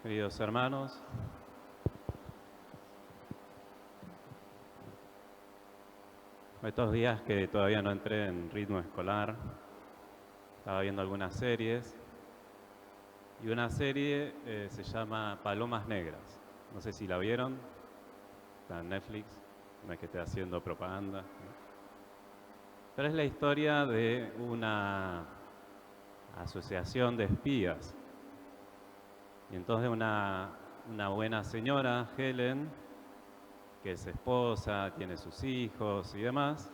Queridos hermanos, estos días que todavía no entré en ritmo escolar, estaba viendo algunas series y una serie se llama Palomas Negras. No sé si la vieron, está en Netflix, no es que esté haciendo propaganda, ¿no? Pero es la historia de una asociación de espías. Y entonces una buena señora, Helen, que es esposa, tiene sus hijos y demás,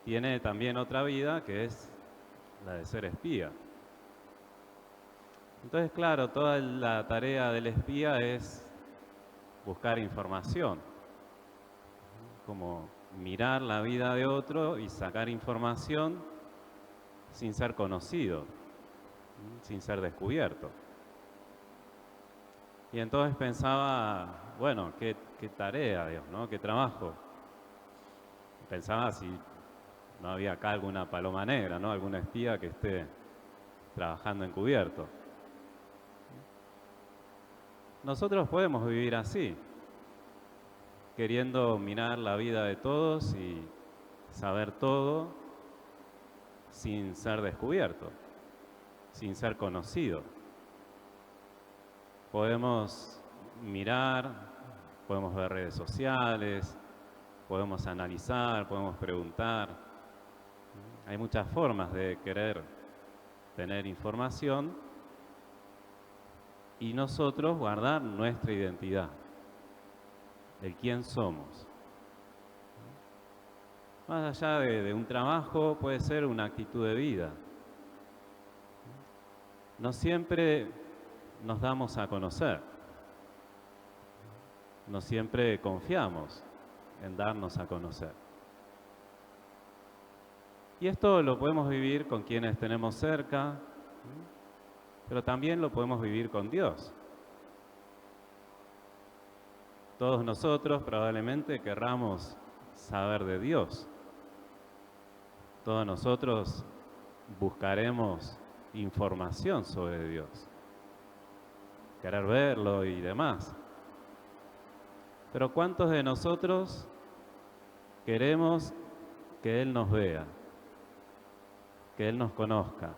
tiene también otra vida que es la de ser espía. Entonces, claro, toda la tarea del espía es buscar información, como mirar la vida de otro y sacar información sin ser conocido, sin ser descubierto. Y entonces pensaba, bueno, qué tarea, Dios, ¿no? Qué trabajo. Pensaba si no había acá alguna paloma negra, ¿no? Alguna espía que esté trabajando encubierto. Nosotros podemos vivir así, queriendo mirar la vida de todos y saber todo sin ser descubierto, sin ser conocido. Podemos mirar, podemos ver redes sociales, podemos analizar, podemos preguntar. Hay muchas formas de querer tener información y nosotros guardar nuestra identidad, el quién somos. Más allá de un trabajo, puede ser una actitud de vida. No siempre nos damos a conocer, no siempre confiamos en darnos a conocer. Y esto lo podemos vivir con quienes tenemos cerca, pero también lo podemos vivir con Dios. Todos nosotros probablemente querramos saber de Dios. Todos nosotros buscaremos información sobre Dios, querer verlo y demás. Pero ¿cuántos de nosotros queremos que Él nos vea, que Él nos conozca,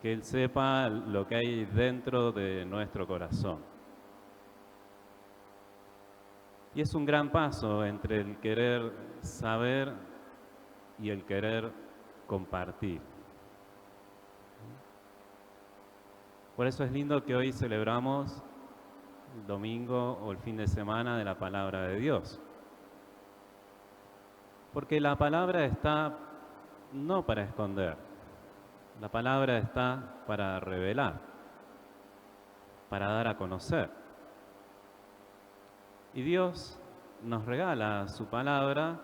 que Él sepa lo que hay dentro de nuestro corazón? Y es un gran paso entre el querer saber y el querer compartir. Por eso es lindo que hoy celebramos el domingo o el fin de semana de la palabra de Dios. Porque la palabra está no para esconder, la palabra está para revelar, para dar a conocer. Y Dios nos regala su palabra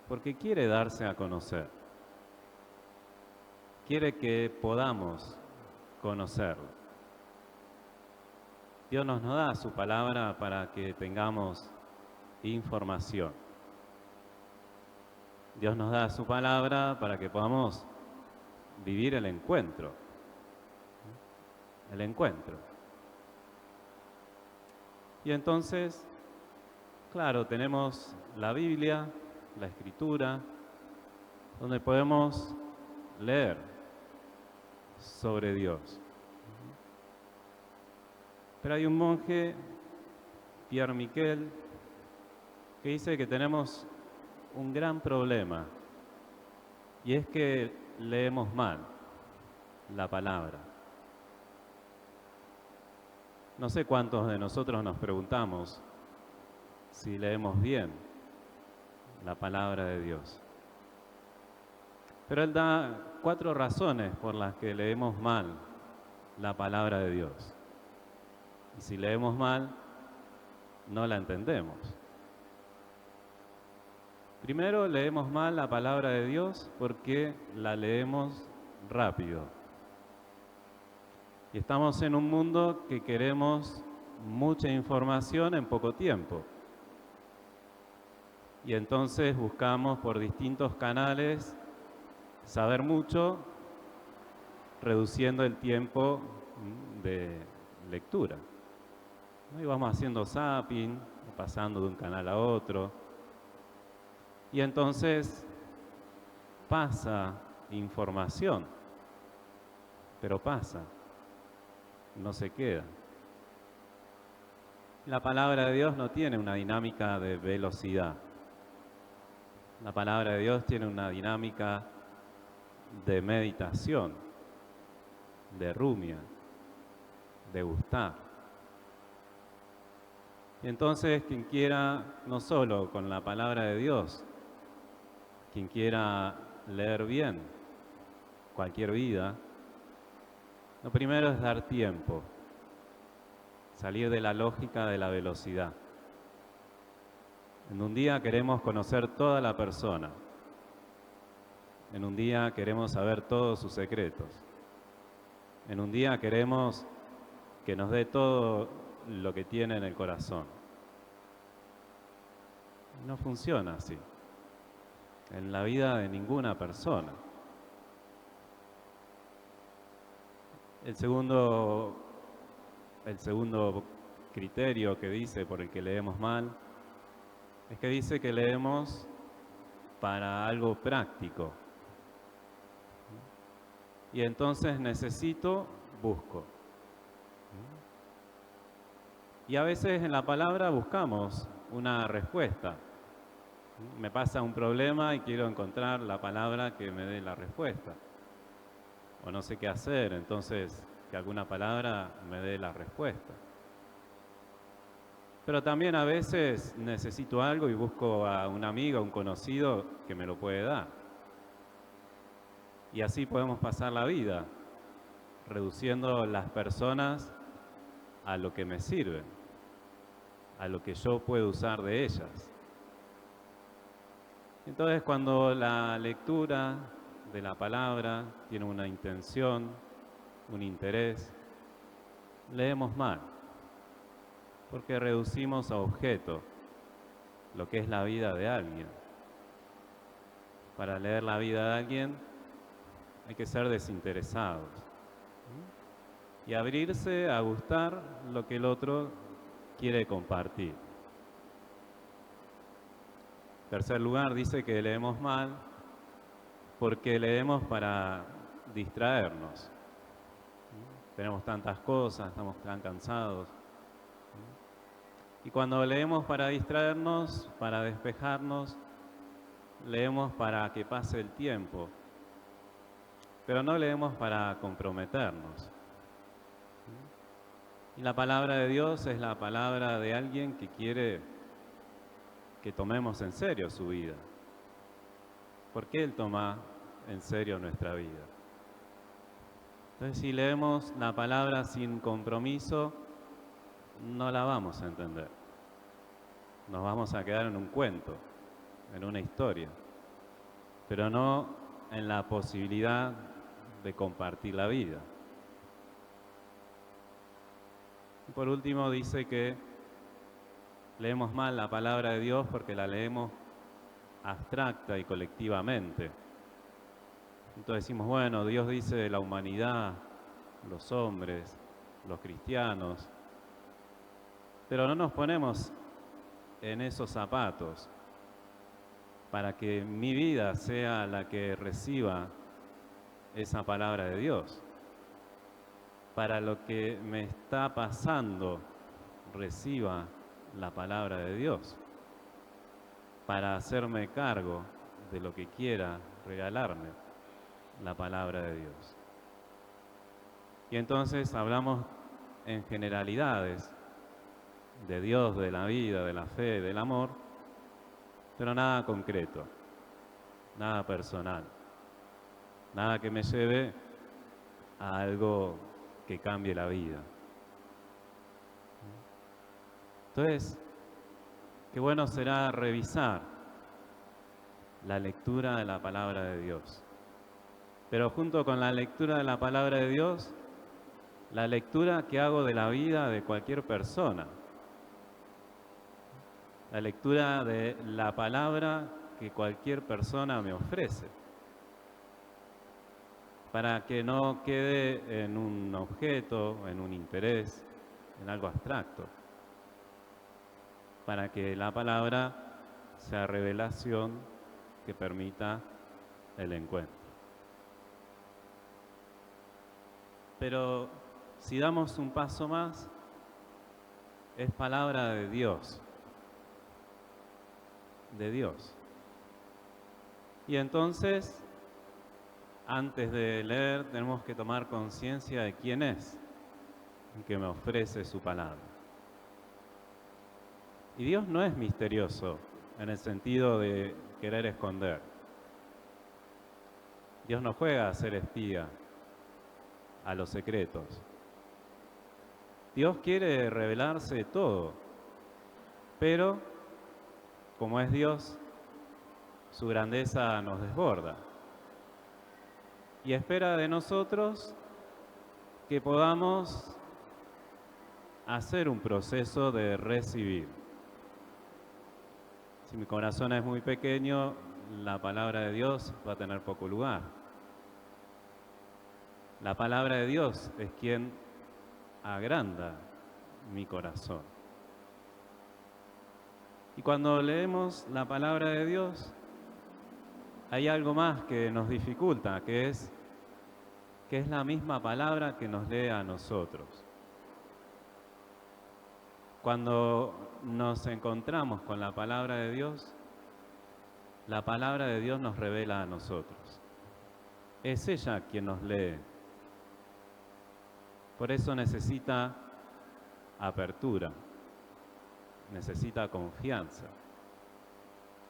porque quiere darse a conocer. Quiere que podamos conocerlo. Dios nos da su palabra para que tengamos información. Dios nos da su palabra para que podamos vivir el encuentro. El encuentro. Y entonces, claro, tenemos la Biblia, la Escritura, donde podemos leer sobre Dios. Pero hay un monje, Pierre Miquel, que dice que tenemos un gran problema, y es que leemos mal la palabra. No sé cuántos de nosotros nos preguntamos si leemos bien la palabra de Dios. Pero él da 4 razones por las que leemos mal la palabra de Dios. Y si leemos mal, no la entendemos. Primero, leemos mal la palabra de Dios porque la leemos rápido. Y estamos en un mundo que queremos mucha información en poco tiempo. Y entonces buscamos por distintos canales saber mucho, reduciendo el tiempo lectura. ¿No? Y vamos haciendo zapping, pasando de un canal a otro. Y entonces pasa información, pero pasa, no se queda. La palabra de Dios no tiene una dinámica de velocidad. La palabra de Dios tiene una dinámica de meditación, de rumia, de gustar. Y entonces quien quiera, no solo con la palabra de Dios, quien quiera leer bien cualquier vida, lo primero es dar tiempo, salir de la lógica de la velocidad. En un día queremos conocer toda la persona. En un día queremos saber todos sus secretos. En un día queremos que nos dé todo lo que tiene en el corazón. No funciona así. En la vida de ninguna persona. El segundo criterio que dice por el que leemos mal es que dice que leemos para algo práctico. Y entonces necesito, busco. Y a veces en la palabra buscamos una respuesta. Me pasa un problema y quiero encontrar la palabra que me dé la respuesta. O no sé qué hacer, entonces que alguna palabra me dé la respuesta. Pero también a veces necesito algo y busco a un amigo, a un conocido que me lo puede dar. Y así podemos pasar la vida, reduciendo las personas a lo que me sirven, a lo que yo puedo usar de ellas. Entonces, cuando la lectura de la palabra tiene una intención, un interés, leemos mal, porque reducimos a objeto lo que es la vida de alguien. Para leer la vida de alguien hay que ser desinteresados y abrirse a gustar lo que el otro quiere compartir. En tercer lugar, dice que leemos mal porque leemos para distraernos. Tenemos tantas cosas, estamos tan cansados. Y cuando leemos para distraernos, para despejarnos, leemos para que pase el tiempo, pero no leemos para comprometernos. Y la palabra de Dios es la palabra de alguien que quiere que tomemos en serio su vida. ¿Por qué Él toma en serio nuestra vida? Entonces, si leemos la palabra sin compromiso, no la vamos a entender. Nos vamos a quedar en un cuento, en una historia, pero no en la posibilidad de compartir la vida. Y por último dice que leemos mal la palabra de Dios porque la leemos abstracta y colectivamente. Entonces decimos, bueno, Dios dice de la humanidad, los hombres, los cristianos, pero no nos ponemos en esos zapatos para que mi vida sea la que reciba esa palabra de Dios. Para lo que me está pasando, reciba la palabra de Dios. Para hacerme cargo de lo que quiera regalarme la palabra de Dios. Y entonces hablamos en generalidades de Dios, de la vida, de la fe, del amor, pero nada concreto, nada personal, nada que me lleve a algo que cambie la vida. Entonces, qué bueno será revisar la lectura de la palabra de Dios. Pero junto con la lectura de la palabra de Dios, la lectura que hago de la vida de cualquier persona. La lectura de la palabra que cualquier persona me ofrece. Para que no quede en un objeto, en un interés, en algo abstracto, para que la palabra sea revelación que permita el encuentro. Pero si damos un paso más, es palabra de Dios. De Dios. Y entonces, antes de leer, tenemos que tomar conciencia de quién es el que me ofrece su palabra. Y Dios no es misterioso en el sentido de querer esconder. Dios no juega a ser espía a los secretos. Dios quiere revelarse todo, pero como es Dios, su grandeza nos desborda y espera de nosotros que podamos hacer un proceso de recibir. Si mi corazón es muy pequeño, la palabra de Dios va a tener poco lugar. La palabra de Dios es quien agranda mi corazón. Y cuando leemos la palabra de Dios, hay algo más que nos dificulta, que es la misma palabra que nos lee a nosotros. Cuando nos encontramos con la palabra de Dios, la palabra de Dios nos revela a nosotros. Es ella quien nos lee. Por eso necesita apertura, necesita confianza,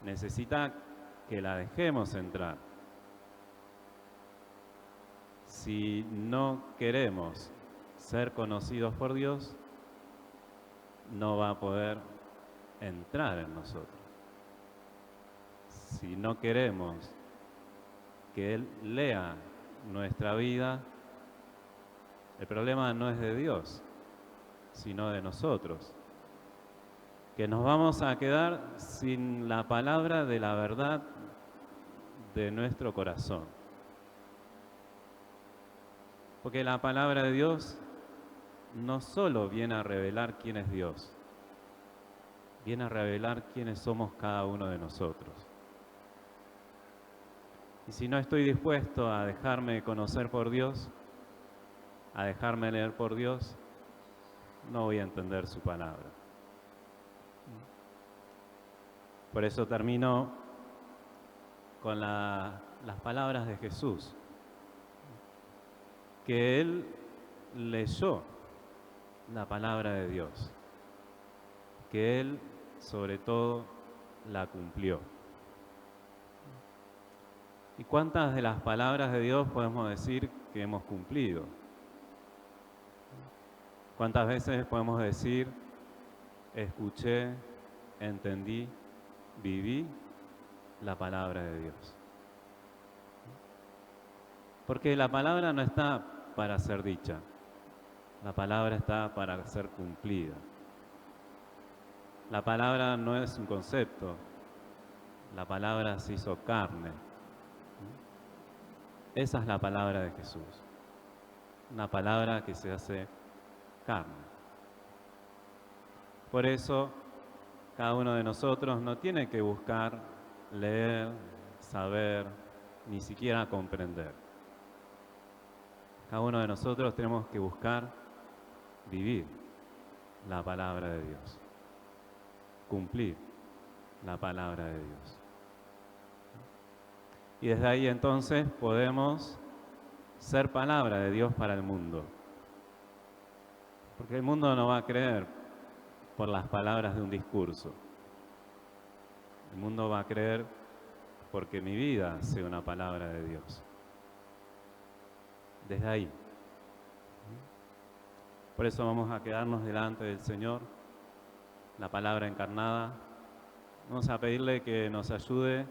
necesita que la dejemos entrar. Si no queremos ser conocidos por Dios, no va a poder entrar en nosotros. Si no queremos que Él lea nuestra vida, el problema no es de Dios, sino de nosotros. Que nos vamos a quedar sin la palabra de la verdad de nuestro corazón. Porque la palabra de Dios no solo viene a revelar quién es Dios, viene a revelar quiénes somos cada uno de nosotros. Y si no estoy dispuesto a dejarme conocer por Dios, a dejarme leer por Dios, no voy a entender su palabra. Por eso termino con las palabras de Jesús, que Él leyó la palabra de Dios, que Él sobre todo la cumplió. ¿Y cuántas de las palabras de Dios podemos decir que hemos cumplido? ¿Cuántas veces podemos decir, escuché, entendí, viví la palabra de Dios? Porque la palabra no está para ser dicha, la palabra está para ser cumplida. La palabra no es un concepto, la palabra se hizo carne. Esa es la palabra de Jesús, una palabra que se hace carne. Por eso, cada uno de nosotros no tiene que buscar leer, saber, ni siquiera comprender. Cada uno de nosotros tenemos que buscar vivir la palabra de Dios, cumplir la palabra de Dios. Y desde ahí entonces podemos ser palabra de Dios para el mundo. Porque el mundo no va a creer por las palabras de un discurso. El mundo va a creer porque mi vida sea una palabra de Dios. Desde ahí. Por eso vamos a quedarnos delante del Señor, la palabra encarnada. Vamos a pedirle que nos ayude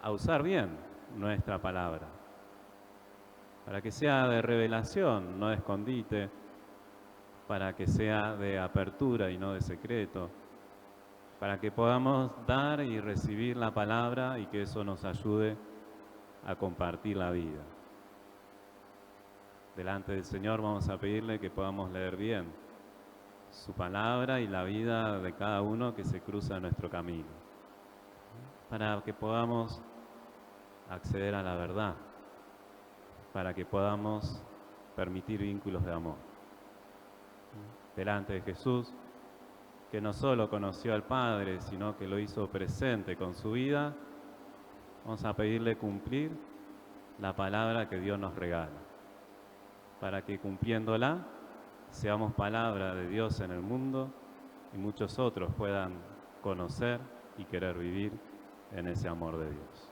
a usar bien nuestra palabra, para que sea de revelación, no de escondite, para que sea de apertura y no de secreto, para que podamos dar y recibir la palabra y que eso nos ayude a compartir la vida. Delante del Señor vamos a pedirle que podamos leer bien su palabra y la vida de cada uno que se cruza en nuestro camino, para que podamos acceder a la verdad, para que podamos permitir vínculos de amor. Delante de Jesús, que no solo conoció al Padre, sino que lo hizo presente con su vida, vamos a pedirle cumplir la palabra que Dios nos regala, para que cumpliéndola seamos palabra de Dios en el mundo y muchos otros puedan conocer y querer vivir en ese amor de Dios.